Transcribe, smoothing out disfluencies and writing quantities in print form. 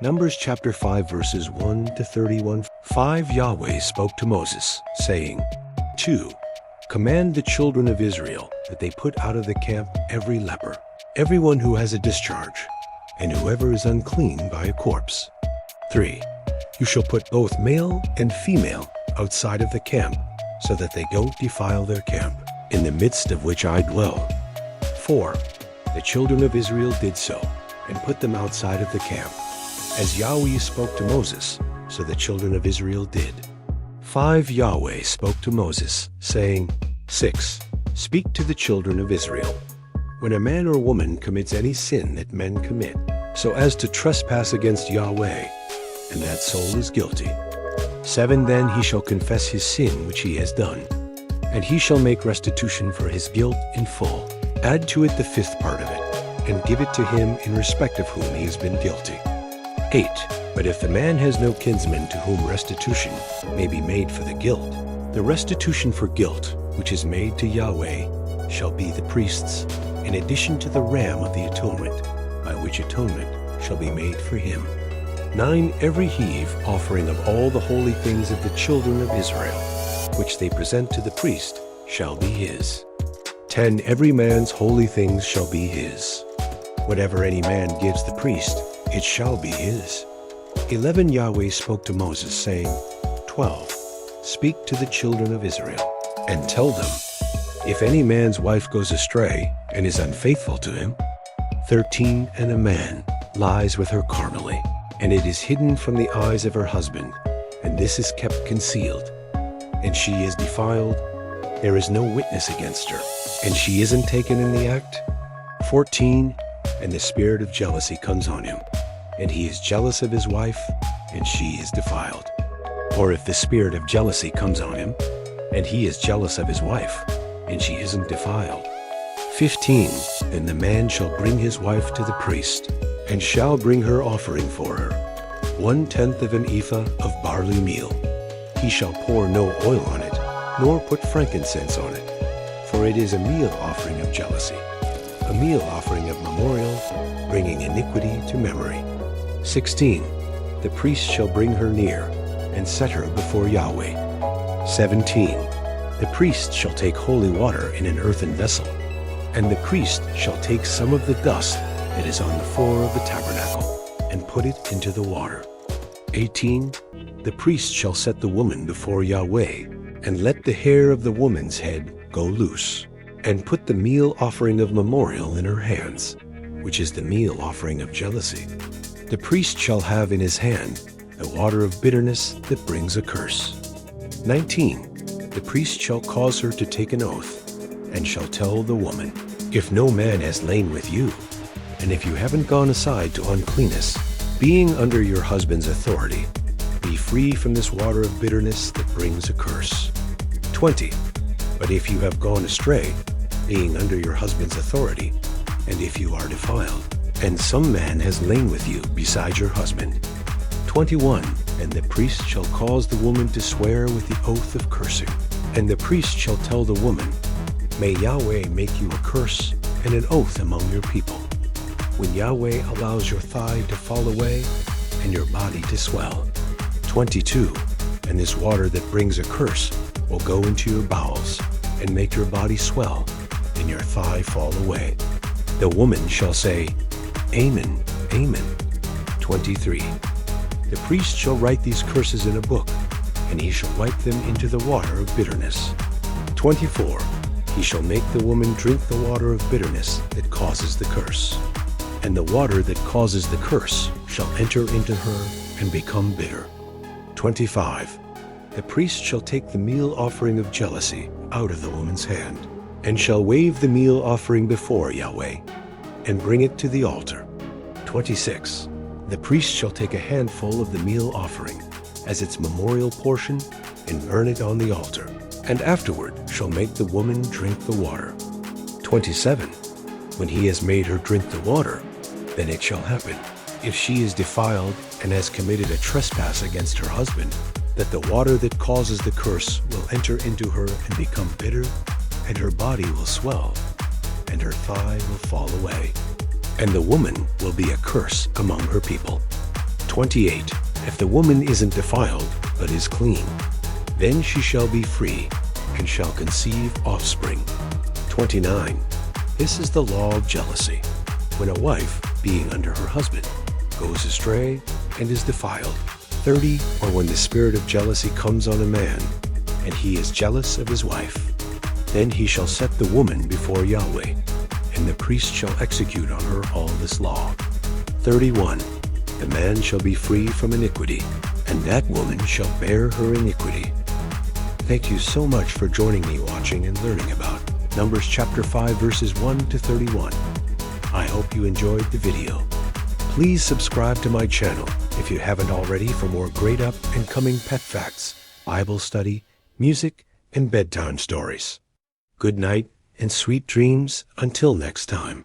Numbers chapter 5 verses 1 to 31. 5 Yahweh spoke to Moses, saying, 2. Command the children of Israel that they put out of the camp every leper, everyone who has a discharge, and whoever is unclean by a corpse. 3. You shall put both male and female outside of the camp, so that they don't defile their camp, in the midst of which I dwell. 4. The children of Israel did so, and put them outside of the camp, as Yahweh spoke to Moses, so the children of Israel did. 5 Yahweh spoke to Moses, saying, 6. Speak to the children of Israel. When a man or woman commits any sin that men commit, so as to trespass against Yahweh, and that soul is guilty, 7. Then he shall confess his sin which he has done, and he shall make restitution for his guilt in full. Add to it the 5th part of it, and give it to him in respect of whom he has been guilty. 8. But if the man has no kinsman to whom restitution may be made for the guilt, the restitution for guilt which is made to Yahweh shall be the priest's, in addition to the ram of the atonement, by which atonement shall be made for him. 9. Every heave offering of all the holy things of the children of Israel, which they present to the priest, shall be his. 10. Every man's holy things shall be his. Whatever any man gives the priest, it shall be his. 11. Yahweh spoke to Moses, saying, 12. Speak to the children of Israel, and tell them, if any man's wife goes astray, and is unfaithful to him, 13. And a man lies with her carnally, and it is hidden from the eyes of her husband, and this is kept concealed, and she is defiled, there is no witness against her, and she isn't taken in the act. 14. And the spirit of jealousy comes on him, and he is jealous of his wife, and she is defiled. Or if the spirit of jealousy comes on him, and he is jealous of his wife, and she isn't defiled. 15. Then the man shall bring his wife to the priest, and shall bring her offering for her, 1/10 of an ephah of barley meal. He shall pour no oil on it, nor put frankincense on it, for it is a meal offering of jealousy, a meal offering of memorial, bringing iniquity to memory. 16. The priest shall bring her near, and set her before Yahweh. 17. The priest shall take holy water in an earthen vessel, and the priest shall take some of the dust that is on the floor of the tabernacle, and put it into the water. 18. The priest shall set the woman before Yahweh, and let the hair of the woman's head go loose, and put the meal offering of memorial in her hands, which is the meal offering of jealousy. The priest shall have in his hand the water of bitterness that brings a curse. 19. The priest shall cause her to take an oath, and shall tell the woman, if no man has lain with you, and if you haven't gone aside to uncleanness, being under your husband's authority, be free from this water of bitterness that brings a curse. 20. But if you have gone astray, being under your husband's authority, and if you are defiled, and some man has lain with you beside your husband. 21. And the priest shall cause the woman to swear with the oath of cursing, and the priest shall tell the woman, may Yahweh make you a curse and an oath among your people, when Yahweh allows your thigh to fall away and your body to swell. 22. And this water that brings a curse will go into your bowels, and make your body swell, and your thigh fall away. The woman shall say, Amen, Amen. 23. The priest shall write these curses in a book, and he shall wipe them into the water of bitterness. 24. He shall make the woman drink the water of bitterness that causes the curse, and the water that causes the curse shall enter into her and become bitter. 25. The priest shall take the meal offering of jealousy out of the woman's hand, and shall wave the meal offering before Yahweh, and bring it to the altar. 26. The priest shall take a handful of the meal offering as its memorial portion, and burn it on the altar, and afterward shall make the woman drink the water. 27. When he has made her drink the water, then it shall happen, if she is defiled and has committed a trespass against her husband, that the water that causes the curse will enter into her and become bitter, and her body will swell, and her thigh will fall away, and the woman will be a curse among her people. 28. If the woman isn't defiled, but is clean, then she shall be free, and shall conceive offspring. 29. This is the law of jealousy. When a wife, being under her husband, goes astray and is defiled. 30. Or when the spirit of jealousy comes on a man, and he is jealous of his wife, then he shall set the woman before Yahweh, and the priest shall execute on her all this law. 31. The man shall be free from iniquity, and that woman shall bear her iniquity. Thank you so much for joining me watching and learning about Numbers chapter 5 verses 1 to 31. I hope you enjoyed the video. Please subscribe to my channel if you haven't already for more great up and coming pet facts, Bible study, music, and bedtime stories. Good night and sweet dreams until next time.